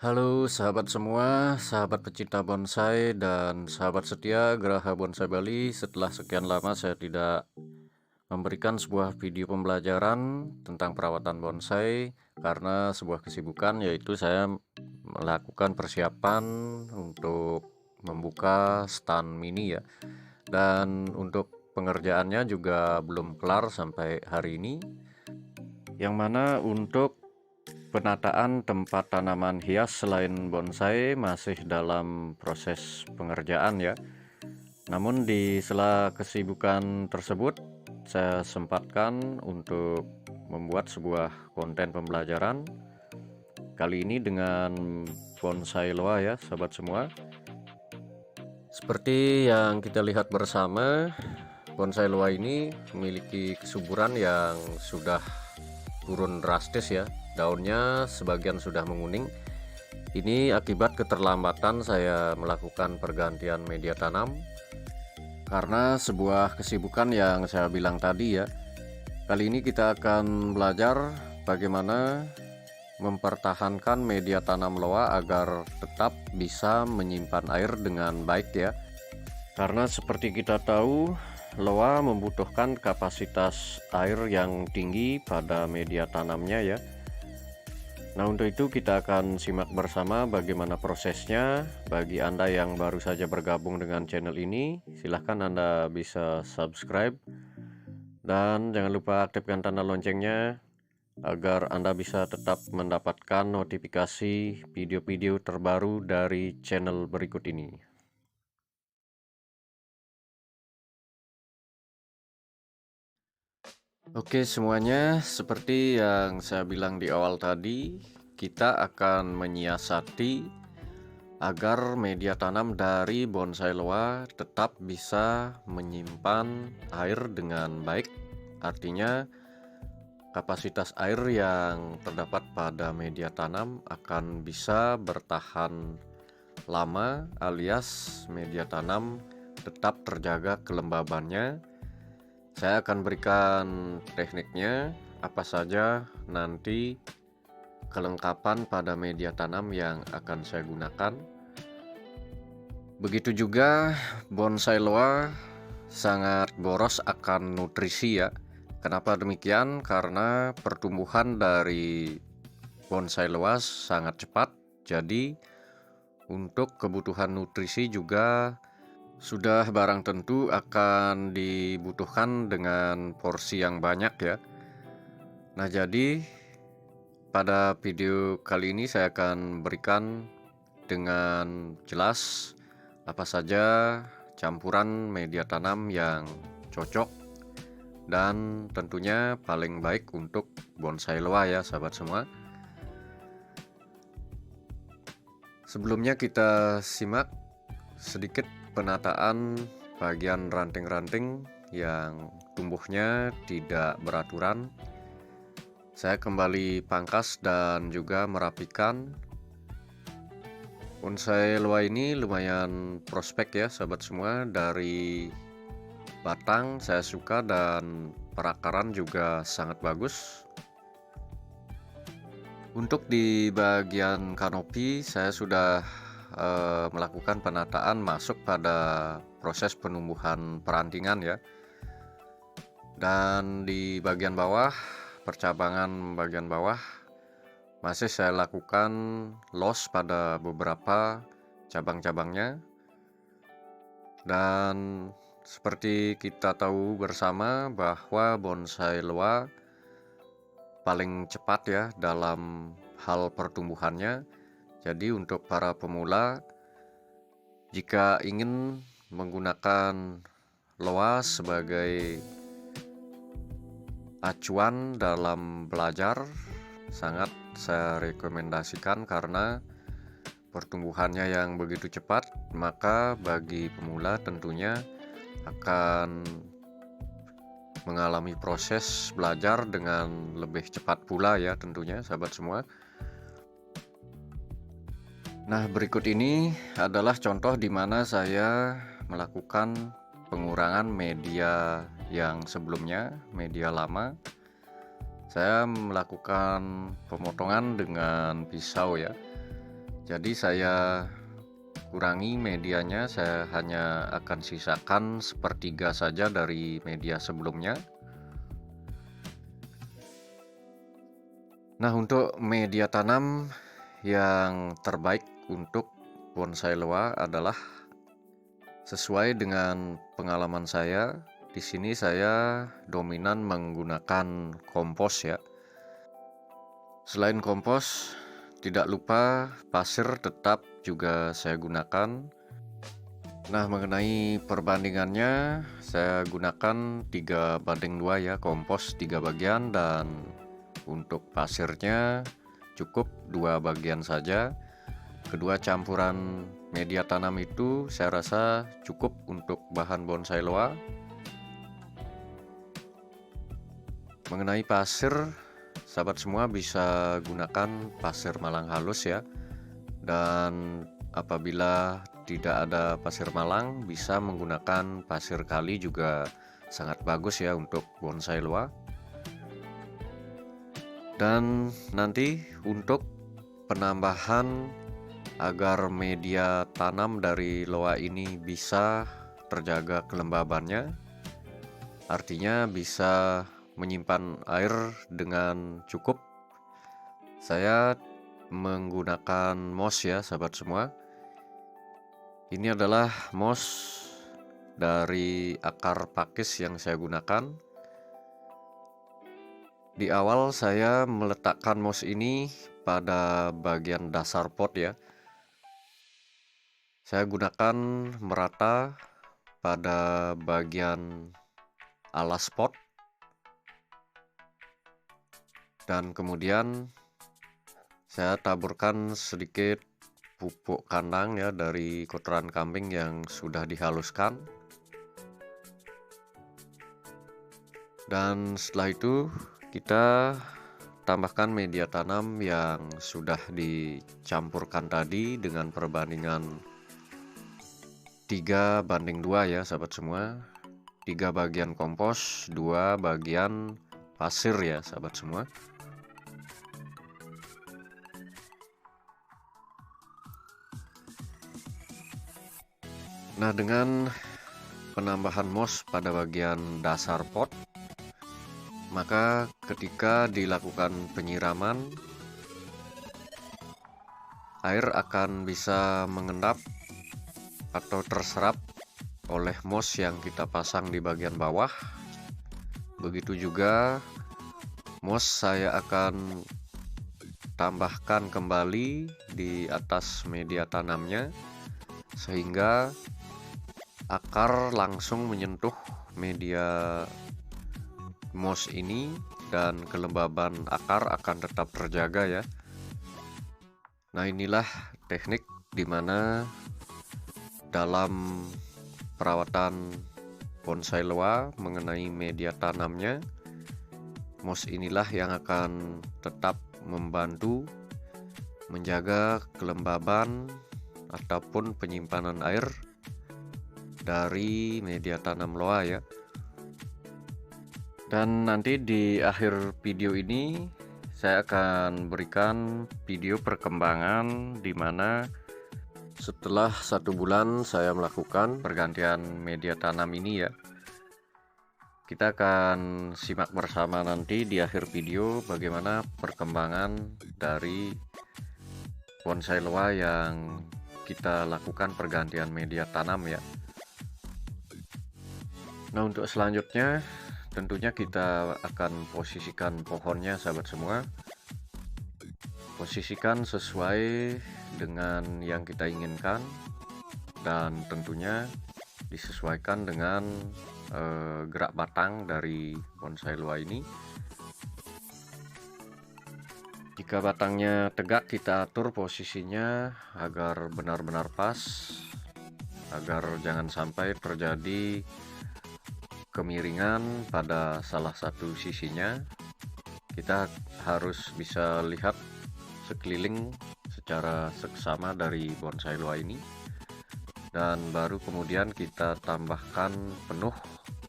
Halo sahabat semua, sahabat pecinta bonsai dan sahabat setia Geraha Bonsai Bali. Setelah sekian lama saya tidak memberikan sebuah video pembelajaran tentang perawatan bonsai karena sebuah kesibukan, yaitu saya melakukan persiapan untuk membuka stand mini ya. Dan untuk pengerjaannya juga belum kelar sampai hari ini, yang mana untuk penataan tempat tanaman hias selain bonsai masih dalam proses pengerjaan ya. Namun di sela kesibukan tersebut, saya sempatkan untuk membuat sebuah konten pembelajaran. Kali ini dengan bonsai loa ya, sahabat semua. Seperti yang kita lihat bersama, bonsai loa ini memiliki kesuburan yang sudah turun drastis ya. Daunnya sebagian sudah menguning. Ini akibat keterlambatan saya melakukan pergantian media tanam karena sebuah kesibukan yang saya bilang tadi ya. Kali ini kita akan belajar bagaimana mempertahankan media tanam loa agar tetap bisa menyimpan air dengan baik ya. Karena seperti kita tahu, loa membutuhkan kapasitas air yang tinggi pada media tanamnya ya. Nah, untuk itu kita akan simak bersama bagaimana prosesnya. Bagi Anda yang baru saja bergabung dengan channel ini, silahkan Anda bisa subscribe dan jangan lupa aktifkan tanda loncengnya agar Anda bisa tetap mendapatkan notifikasi video-video terbaru dari channel berikut ini. Oke semuanya, seperti yang saya bilang di awal tadi, kita akan menyiasati agar media tanam dari bonsai loa tetap bisa menyimpan air dengan baik. Artinya kapasitas air yang terdapat pada media tanam akan bisa bertahan lama, alias media tanam tetap terjaga kelembabannya. Saya akan berikan tekniknya, apa saja nanti kelengkapan pada media tanam yang akan saya gunakan. Begitu juga bonsai loa sangat boros akan nutrisi ya. Kenapa demikian? Karena pertumbuhan dari bonsai loa sangat cepat. Jadi untuk kebutuhan nutrisi juga sudah barang tentu akan dibutuhkan dengan porsi yang banyak ya. Nah, jadi pada video kali ini saya akan berikan dengan jelas apa saja campuran media tanam yang cocok dan tentunya paling baik untuk bonsai loa ya, sahabat semua. Sebelumnya kita simak sedikit penataan bagian ranting-ranting yang tumbuhnya tidak beraturan. Saya kembali pangkas dan juga merapikan. Bonsai loa ini lumayan prospek ya sahabat semua. Dari batang saya suka dan perakaran juga sangat bagus. Untuk di bagian kanopi saya sudah melakukan penataan masuk pada proses penumbuhan perantingan ya. Dan di bagian bawah, percabangan bagian bawah masih saya lakukan los pada beberapa cabang-cabangnya. Dan seperti kita tahu bersama bahwa bonsai loa paling cepat ya dalam hal pertumbuhannya. Jadi untuk para pemula, jika ingin menggunakan loa sebagai acuan dalam belajar, sangat saya rekomendasikan karena pertumbuhannya yang begitu cepat, maka bagi pemula tentunya akan mengalami proses belajar dengan lebih cepat pula ya tentunya sahabat semua. Nah, berikut ini adalah contoh di mana saya melakukan pengurangan media yang sebelumnya, media lama. Saya melakukan pemotongan dengan pisau ya. Jadi saya kurangi medianya, saya hanya akan sisakan sepertiga saja dari media sebelumnya. Nah, untuk media tanam yang terbaik untuk bonsai loa adalah sesuai dengan pengalaman saya. Di sini saya dominan menggunakan kompos ya. Selain kompos, tidak lupa pasir tetap juga saya gunakan. Nah, mengenai perbandingannya, saya gunakan 3:2 ya, kompos 3 bagian, dan untuk pasirnya cukup 2 bagian saja. Kedua campuran media tanam itu saya rasa cukup untuk bahan bonsai loa. Mengenai pasir, sahabat semua bisa gunakan pasir Malang halus ya. Dan apabila tidak ada pasir Malang, bisa menggunakan pasir kali juga sangat bagus ya untuk bonsai loa. Dan nanti untuk penambahan agar media tanam dari loa ini bisa terjaga kelembabannya, artinya bisa menyimpan air dengan cukup, saya menggunakan moss ya sahabat semua. Ini adalah moss dari akar pakis yang saya gunakan. Di awal saya meletakkan moss ini pada bagian dasar pot ya. Saya gunakan merata pada bagian alas pot, dan kemudian saya taburkan sedikit pupuk kandang ya dari kotoran kambing yang sudah dihaluskan. Dan setelah itu kita tambahkan media tanam yang sudah dicampurkan tadi dengan perbandingan 3:2 ya sahabat semua. 3 bagian kompos, 2 bagian pasir ya sahabat semua. Nah, dengan penambahan moss pada bagian dasar pot, maka ketika dilakukan penyiraman, air akan bisa mengendap atau terserap oleh moss yang kita pasang di bagian bawah. Begitu juga moss saya akan tambahkan kembali di atas media tanamnya, sehingga akar langsung menyentuh media moss ini dan kelembaban akar akan tetap terjaga ya. Nah, inilah teknik dimana dalam perawatan bonsai loa mengenai media tanamnya, moss inilah yang akan tetap membantu menjaga kelembaban ataupun penyimpanan air dari media tanam loa ya. Dan nanti di akhir video ini saya akan berikan video perkembangan di mana setelah 1 bulan saya melakukan pergantian media tanam ini ya. Kita akan simak bersama nanti di akhir video bagaimana perkembangan dari bonsai loa yang kita lakukan pergantian media tanam ya. Nah, untuk selanjutnya tentunya kita akan posisikan pohonnya sahabat semua. Posisikan sesuai dengan yang kita inginkan, dan tentunya disesuaikan dengan gerak batang dari bonsai loa ini. Jika batangnya tegak, kita atur posisinya agar benar-benar pas, agar jangan sampai terjadi kemiringan pada salah satu sisinya. Kita harus bisa lihat sekeliling secara seksama dari bonsai loa ini, dan baru kemudian kita tambahkan penuh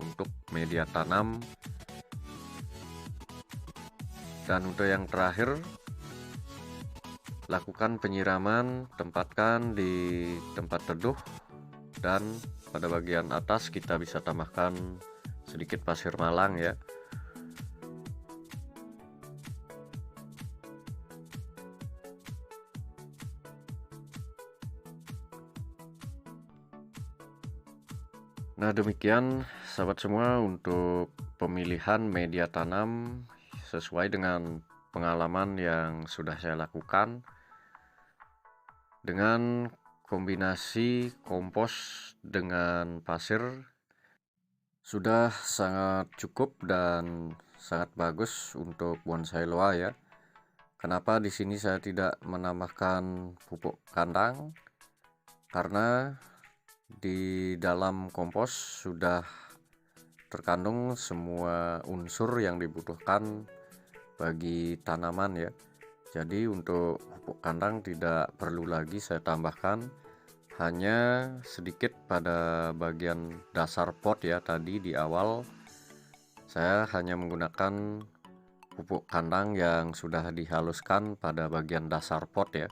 untuk media tanam. Dan untuk yang terakhir, lakukan penyiraman, tempatkan di tempat teduh, dan pada bagian atas kita bisa tambahkan sedikit pasir malang ya. Nah, demikian sahabat semua untuk pemilihan media tanam sesuai dengan pengalaman yang sudah saya lakukan dengan kombinasi kompos dengan pasir. Sudah sangat cukup dan sangat bagus untuk bonsai loa ya. Kenapa di sini saya tidak menambahkan pupuk kandang? Karena di dalam kompos sudah terkandung semua unsur yang dibutuhkan bagi tanaman ya. Jadi untuk pupuk kandang tidak perlu lagi saya tambahkan, hanya sedikit pada bagian dasar pot ya. Tadi di awal saya hanya menggunakan pupuk kandang yang sudah dihaluskan pada bagian dasar pot ya.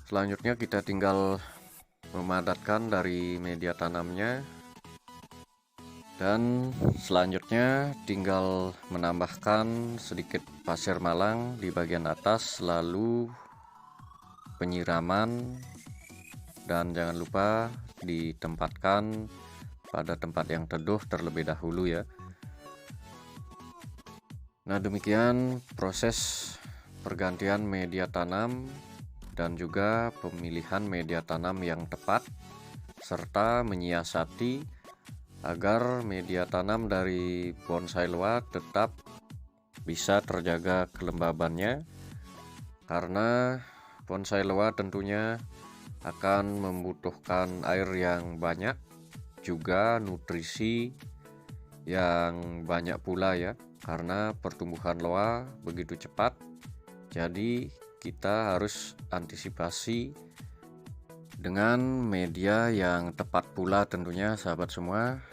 Selanjutnya kita tinggal memadatkan dari media tanamnya, dan selanjutnya tinggal menambahkan sedikit pasir malang di bagian atas, lalu penyiraman, dan jangan lupa ditempatkan pada tempat yang teduh terlebih dahulu ya. Nah, demikian proses pergantian media tanam dan juga pemilihan media tanam yang tepat, serta menyiasati agar media tanam dari bonsai loa tetap bisa terjaga kelembabannya, karena bonsai loa tentunya akan membutuhkan air yang banyak, juga nutrisi yang banyak pula ya, karena pertumbuhan loa begitu cepat. Jadi kita harus antisipasi dengan media yang tepat pula tentunya sahabat semua.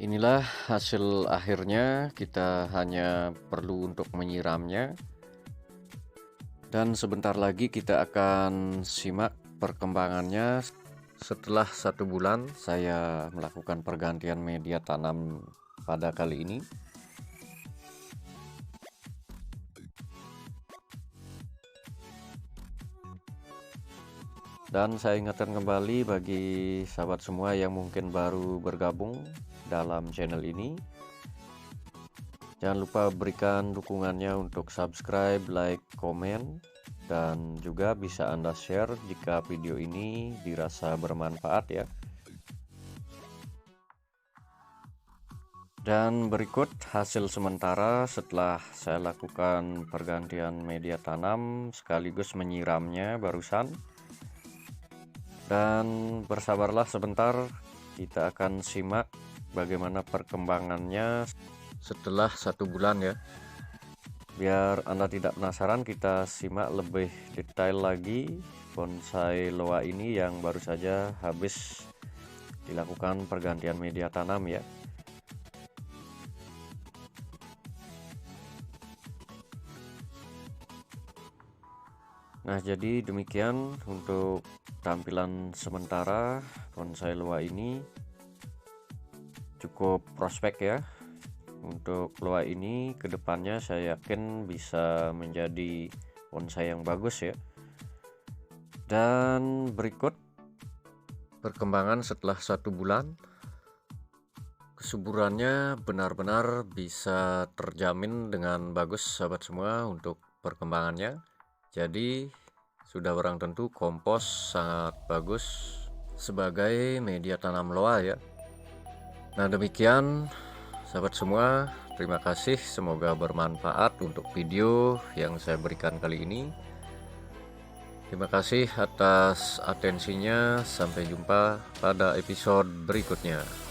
Inilah hasil akhirnya, kita hanya perlu untuk menyiramnya. Dan sebentar lagi kita akan simak perkembangannya. Setelah 1 bulan saya melakukan pergantian media tanam pada kali ini. Dan saya ingatkan kembali bagi sahabat semua yang mungkin baru bergabung dalam channel ini, jangan lupa berikan dukungannya untuk subscribe, like, komen, dan juga bisa Anda share jika video ini dirasa bermanfaat ya. Dan berikut hasil sementara setelah saya lakukan pergantian media tanam sekaligus menyiramnya barusan. Dan bersabarlah sebentar, kita akan simak bagaimana perkembangannya setelah 1 bulan ya. Biar Anda tidak penasaran, kita simak lebih detail lagi bonsai loa ini yang baru saja habis dilakukan pergantian media tanam ya. Nah, jadi demikian untuk tampilan sementara bonsai loa ini. Cukup prospek ya. Untuk loa ini kedepannya saya yakin bisa menjadi bonsai yang bagus ya. Dan berikut perkembangan setelah 1 bulan. Kesuburannya benar-benar bisa terjamin dengan bagus sahabat semua untuk perkembangannya. Jadi sudah barang tentu kompos sangat bagus sebagai media tanam loa ya. Nah, demikian sahabat semua, terima kasih, semoga bermanfaat untuk video yang saya berikan kali ini. Terima kasih atas atensinya, sampai jumpa pada episode berikutnya.